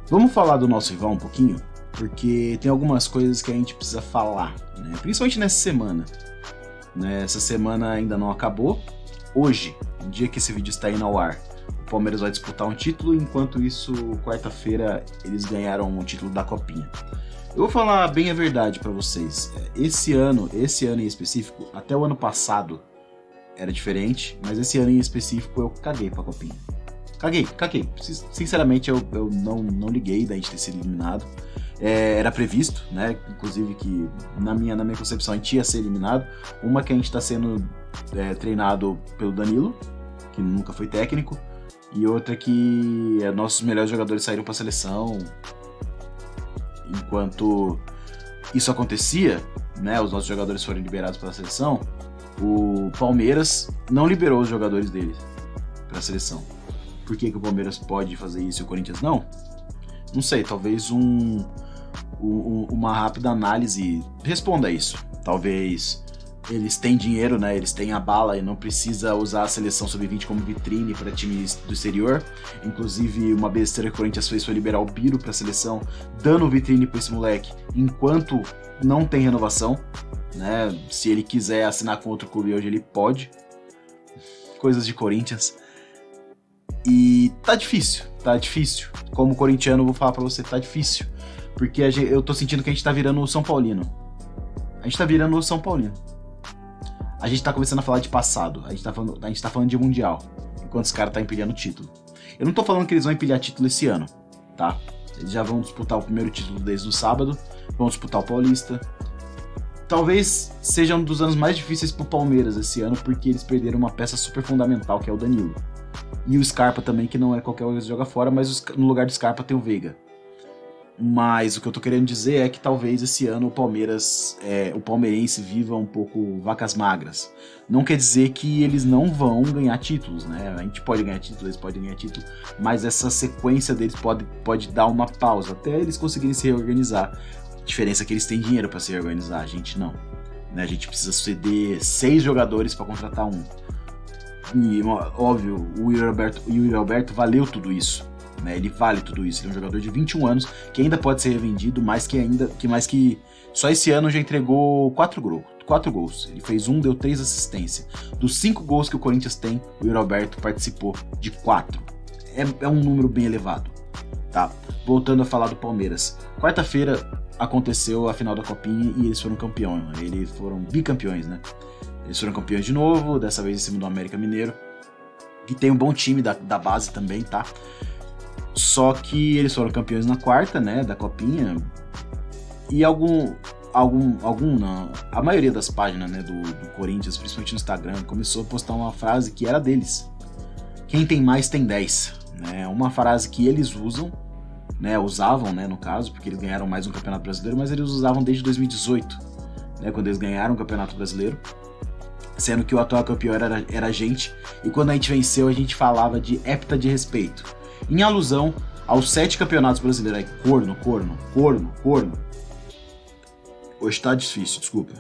Vamos falar do nosso rival um pouquinho? Porque tem algumas coisas que a gente precisa falar, né? Principalmente nessa semana. Né? Essa semana ainda não acabou. Hoje, no dia que esse vídeo está indo ao ar, o Palmeiras vai disputar um título, enquanto isso, quarta-feira, eles ganharam o título da Copinha. Eu vou falar bem a verdade pra vocês. Esse ano em específico, até o ano passado era diferente, mas esse ano em específico eu caguei pra Copinha. Caguei. Sinceramente, eu não liguei da gente ter sido eliminado. Era previsto, né? Inclusive que na minha concepção a gente ia ser eliminado. Uma que a gente tá sendo treinado pelo Danilo, que nunca foi técnico, e outra que nossos melhores jogadores saíram pra seleção. Enquanto isso acontecia, né, os nossos jogadores foram liberados pela seleção, o Palmeiras não liberou os jogadores dele para a seleção. Por que o Palmeiras pode fazer isso e o Corinthians não? Não sei, talvez uma rápida análise responda isso. Talvez eles têm dinheiro, né? Eles têm a bala e não precisa usar a seleção sub-20 como vitrine para times do exterior. Inclusive, uma besteira que o Corinthians fez foi liberar o Biro para a seleção, dando vitrine para esse moleque, enquanto não tem renovação, né? Se ele quiser assinar com outro clube hoje, ele pode. Coisas de Corinthians. E tá difícil. Como corintiano, eu vou falar para você, tá difícil. Porque eu tô sentindo que a gente tá virando o São Paulino. A gente tá começando a falar de passado, a gente tá falando de mundial, enquanto os caras tá empilhando título. Eu não tô falando que eles vão empilhar título esse ano, tá? Eles já vão disputar o primeiro título desde o sábado, vão disputar o Paulista. Talvez seja um dos anos mais difíceis pro Palmeiras esse ano, porque eles perderam uma peça super fundamental, que é o Danilo. E o Scarpa também, que não é qualquer coisa que joga fora, mas no lugar do Scarpa tem o Veiga. Mas o que eu tô querendo dizer é que talvez esse ano o palmeirense viva um pouco vacas magras. Não quer dizer que eles não vão ganhar títulos, né? A gente pode ganhar títulos, eles podem ganhar título, mas essa sequência deles pode dar uma pausa até eles conseguirem se reorganizar. A diferença é que eles têm dinheiro para se reorganizar, a gente não. Né? A gente precisa ceder 6 jogadores para contratar um. E, óbvio, o Yuri Alberto valeu tudo isso. Né, ele vale tudo isso, ele é um jogador de 21 anos que ainda pode ser revendido, mas que só esse ano já entregou 4 gols. Ele fez 1, deu 3 assistências. Dos 5 gols que o Corinthians tem, o Yuri Alberto participou de 4. É um número bem elevado. Tá? Voltando a falar do Palmeiras. Quarta-feira aconteceu a final da Copinha e eles foram campeões. Eles foram bicampeões, né? Eles foram campeões de novo, dessa vez em cima do América Mineiro, que tem um bom time da base também, tá? Só que eles foram campeões na quarta, né, da Copinha, e a maioria das páginas, né, do Corinthians, principalmente no Instagram, começou a postar uma frase que era deles. Quem tem mais tem 10, né, uma frase que eles usavam, né, no caso, porque eles ganharam mais um Campeonato Brasileiro, mas eles usavam desde 2018, né, quando eles ganharam o Campeonato Brasileiro, sendo que o atual campeão era a gente, e quando a gente venceu, a gente falava de hepta de respeito. Em alusão aos 7 campeonatos brasileiros. Aí, corno. Hoje tá difícil, desculpa.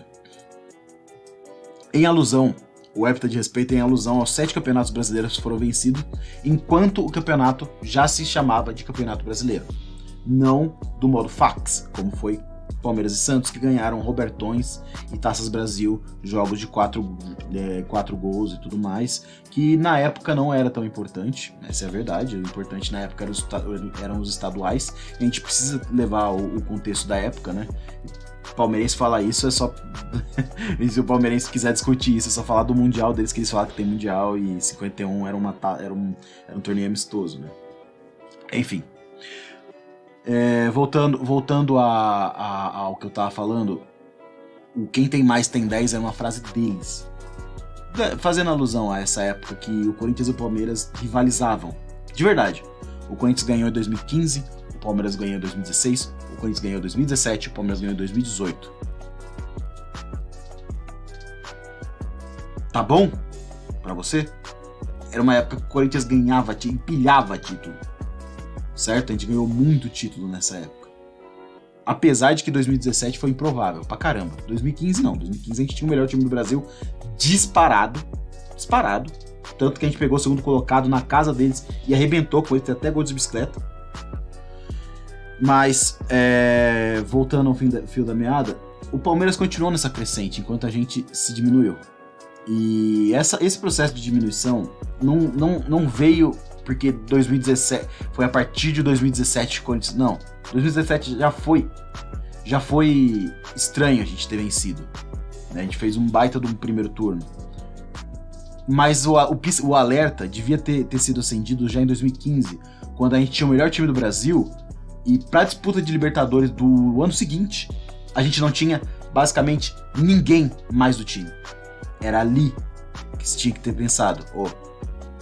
Em alusão, o hepta de respeito é em alusão aos 7 campeonatos brasileiros que foram vencidos, enquanto o campeonato já se chamava de Campeonato Brasileiro. Não do modo fax, como foi Palmeiras e Santos, que ganharam Robertões e Taças Brasil, jogos de 4 gols e tudo mais, que na época não era tão importante, essa é a verdade. O importante na época eram os estaduais, e a gente precisa levar o contexto da época, né? O palmeirense falar isso é só... e se o palmeirense quiser discutir isso, é só falar do Mundial deles, que eles falam que tem Mundial, e 51 era um torneio amistoso, né? Enfim. Voltando ao que eu tava falando, o quem tem mais tem 10 é uma frase deles, fazendo alusão a essa época que o Corinthians e o Palmeiras rivalizavam, de verdade. O Corinthians ganhou em 2015, o Palmeiras ganhou em 2016, o Corinthians ganhou em 2017, o Palmeiras ganhou em 2018. Tá bom pra você? Era uma época que o Corinthians empilhava título. Certo? A gente ganhou muito título nessa época. Apesar de que 2017 foi improvável pra caramba. 2015 não. 2015 a gente tinha o melhor time do Brasil disparado. Tanto que a gente pegou o segundo colocado na casa deles e arrebentou com ele, até gol de bicicleta. Mas, voltando ao fio da meada, o Palmeiras continuou nessa crescente enquanto a gente se diminuiu. E esse processo de diminuição não veio porque 2017 foi a partir de 2017 quando, não, 2017 já foi estranho a gente ter vencido, né? A gente fez um baita de um primeiro turno, mas o alerta devia ter sido acendido já em 2015, quando a gente tinha o melhor time do Brasil, e para a disputa de Libertadores do ano seguinte a gente não tinha basicamente ninguém mais do time. Era ali que se tinha que ter pensado,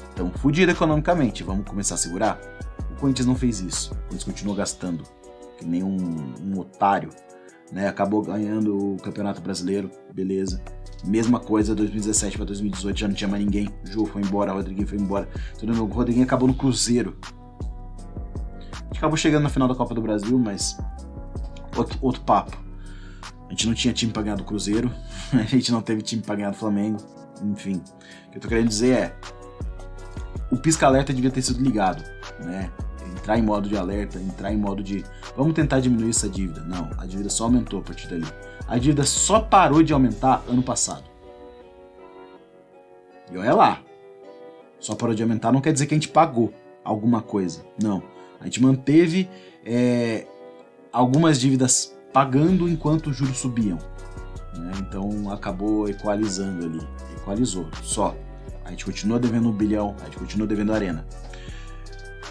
estamos fodidos economicamente, vamos começar a segurar? O Corinthians não fez isso, o Corinthians continuou gastando, que nem um otário, né? Acabou ganhando o Campeonato Brasileiro, beleza. Mesma coisa, 2017 para 2018, já não tinha mais ninguém, o Jô foi embora, o Rodriguinho foi embora, o Rodriguinho acabou no Cruzeiro. A gente acabou chegando na final da Copa do Brasil, mas outro papo. A gente não tinha time pra ganhar do Cruzeiro, a gente não teve time pra ganhar do Flamengo, enfim. O que eu tô querendo dizer é, o pisca-alerta devia ter sido ligado, né? Entrar em modo de alerta, entrar em modo de, vamos tentar diminuir essa dívida. Não, a dívida só aumentou a partir dali. A dívida só parou de aumentar ano passado. E olha lá, só parou de aumentar não quer dizer que a gente pagou alguma coisa, não. A gente manteve algumas dívidas pagando enquanto os juros subiam, né? Então acabou equalizando ali, equalizou, só. A gente continua devendo 1 bilhão, a gente continua devendo a Arena.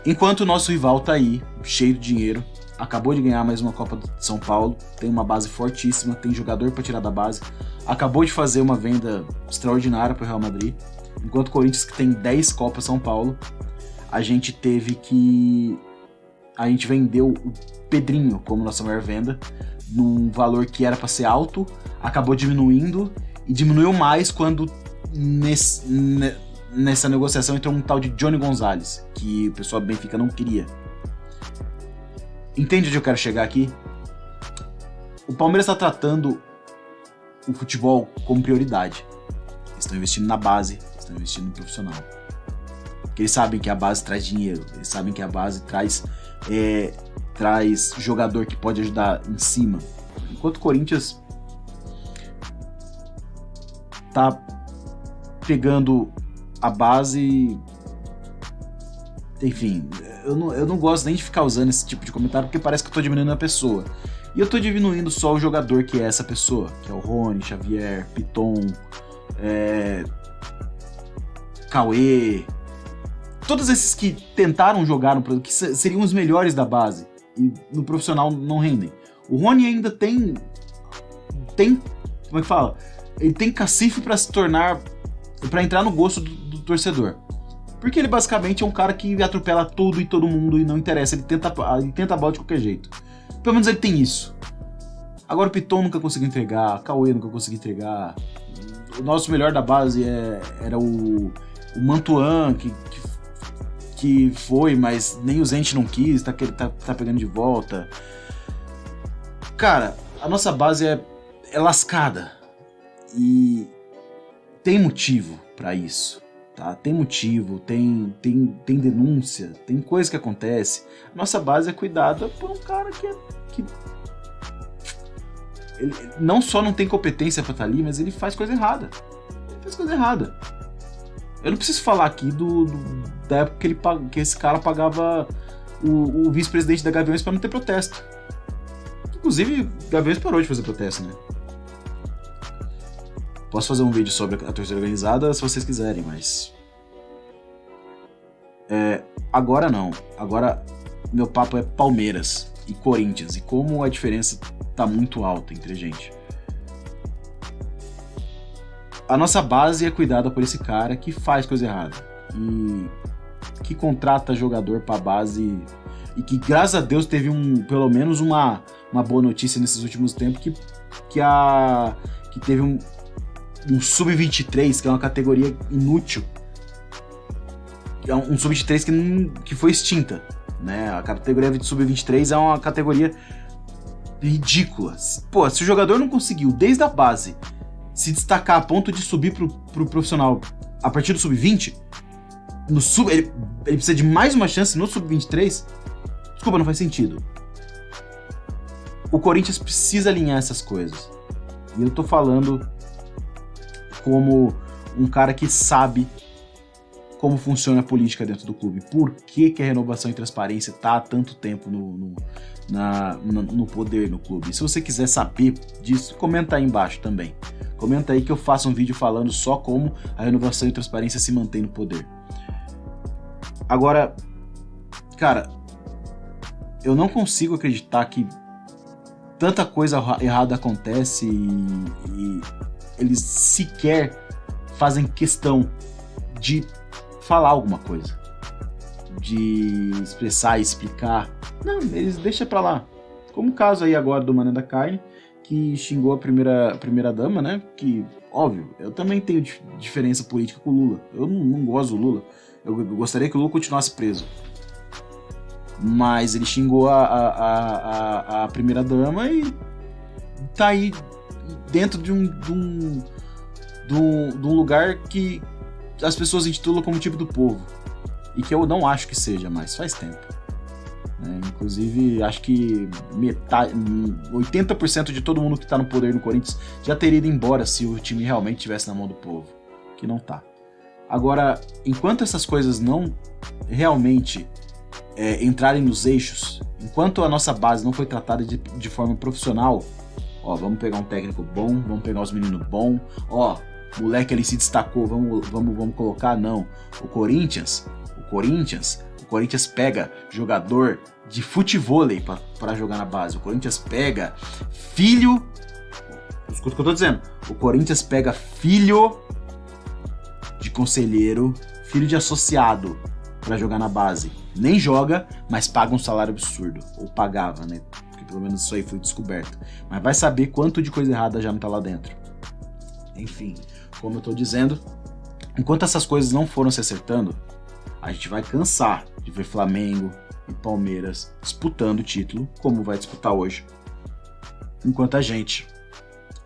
Enquanto o nosso rival tá aí, cheio de dinheiro, acabou de ganhar mais uma Copa de São Paulo, tem uma base fortíssima, tem jogador para tirar da base, acabou de fazer uma venda extraordinária para o Real Madrid, enquanto o Corinthians, que tem 10 Copas São Paulo, a gente vendeu o Pedrinho como nossa maior venda, num valor que era para ser alto, acabou diminuindo, e diminuiu mais quando nessa negociação entrou um tal de Johnny Gonzalez, que o pessoal do Benfica não queria. Entende onde eu quero chegar aqui? O Palmeiras está tratando o futebol como prioridade. Eles estão investindo na base, estão investindo no profissional. Porque eles sabem que a base traz dinheiro, eles sabem que a base traz jogador que pode ajudar em cima. Enquanto o Corinthians tá pegando a base, enfim, eu não gosto nem de ficar usando esse tipo de comentário porque parece que eu tô diminuindo a pessoa. E eu tô diminuindo só o jogador que é essa pessoa, que é o Rony, Xavier, Piton, Cauê, todos esses que tentaram jogar que seriam os melhores da base e no profissional não rendem. O Rony ainda tem como é que fala? Ele tem cacife pra se tornar, pra entrar no gosto do torcedor. Porque ele basicamente é um cara que atropela tudo e todo mundo e não interessa, ele tenta a bola de qualquer jeito. Pelo menos ele tem isso. Agora o Piton nunca conseguiu entregar, Cauê nunca conseguiu entregar. O nosso melhor da base era o Mantuan, que foi, mas nem o Zente não quis, tá pegando de volta. Cara, a nossa base é lascada. E tem motivo pra isso, tá? Tem motivo, tem denúncia, tem coisa que acontece. A nossa base é cuidada por um cara que ele não só não tem competência pra estar ali, mas ele faz coisa errada. Eu não preciso falar aqui da época que esse cara pagava o vice-presidente da Gaviões pra não ter protesto. Inclusive, Gaviões parou de fazer protesto, né? Posso fazer um vídeo sobre a torcida organizada se vocês quiserem, mas... agora não. Agora meu papo é Palmeiras e Corinthians. E como a diferença tá muito alta entre a gente. A nossa base é cuidada por esse cara que faz coisa errada. E que contrata jogador pra base... E que, graças a Deus, teve pelo menos uma boa notícia nesses últimos tempos. Que teve um sub-23, que é uma categoria inútil. É um sub-23 que foi extinta, né? A categoria de sub-23 é uma categoria ridícula. Pô, se o jogador não conseguiu, desde a base, se destacar a ponto de subir pro profissional a partir do sub-20, ele precisa de mais uma chance no sub-23? Desculpa, não faz sentido. O Corinthians precisa alinhar essas coisas. E eu tô falando como um cara que sabe como funciona a política dentro do clube. Por que a renovação e transparência tá há tanto tempo no poder no clube? E se você quiser saber disso, comenta aí embaixo também. Comenta aí que eu faço um vídeo falando só como a renovação e transparência se mantém no poder. Agora, cara, eu não consigo acreditar que tanta coisa errada acontece e eles sequer fazem questão de falar alguma coisa, de expressar, explicar. Não, eles deixam pra lá. Como o caso aí agora do Mané da Carne, que xingou a primeira dama, né? Que, óbvio, eu também tenho diferença política com o Lula. Eu não gosto do Lula. Eu gostaria que o Lula continuasse preso. Mas ele xingou a primeira dama e tá aí dentro de um lugar que as pessoas intitulam como tipo do povo. E que eu não acho que seja mais, faz tempo. Inclusive, acho que 80% de todo mundo que tá no poder no Corinthians já teria ido embora se o time realmente estivesse na mão do povo. Que não tá. Agora, enquanto essas coisas não realmente entrarem nos eixos, enquanto a nossa base não foi tratada de forma profissional, ó, vamos pegar um técnico bom, vamos pegar os meninos bons, ó, moleque ali se destacou, vamos colocar, não. O Corinthians pega jogador de futevôlei pra jogar na base. O Corinthians pega filho... Escuta o que eu tô dizendo. O Corinthians pega filho de conselheiro, filho de associado pra jogar na base. Nem joga, mas paga um salário absurdo. Ou pagava, né? Porque pelo menos isso aí foi descoberto. Mas vai saber quanto de coisa errada já não tá lá dentro. Enfim, como eu tô dizendo, enquanto essas coisas não foram se acertando, a gente vai cansar de ver Flamengo e Palmeiras disputando o título, como vai disputar hoje. Enquanto a gente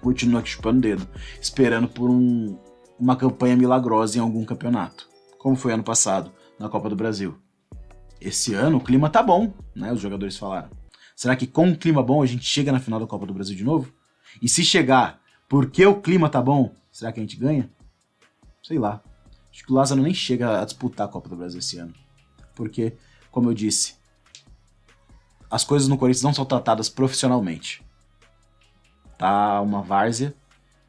continua aqui chupando o dedo, esperando por uma campanha milagrosa em algum campeonato, como foi ano passado, na Copa do Brasil. Esse ano o clima tá bom, né? Os jogadores falaram. Será que com um clima bom a gente chega na final da Copa do Brasil de novo? E se chegar, porque o clima tá bom, será que a gente ganha? Sei lá. Acho que o Lázaro nem chega a disputar a Copa do Brasil esse ano. Porque, como eu disse, as coisas no Corinthians não são tratadas profissionalmente. Tá uma várzea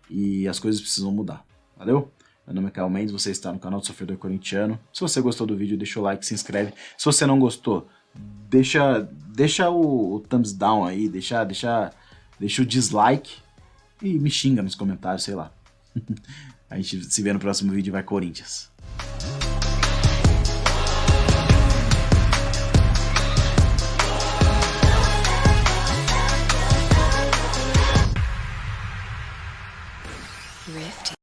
e as coisas precisam mudar. Valeu? Meu nome é Caio Mendes, você está no canal do Sofredor Corintiano. Se você gostou do vídeo, deixa o like, se inscreve. Se você não gostou, deixa o thumbs down aí, deixa o dislike e me xinga nos comentários, sei lá. A gente se vê no próximo vídeo e vai Corinthians!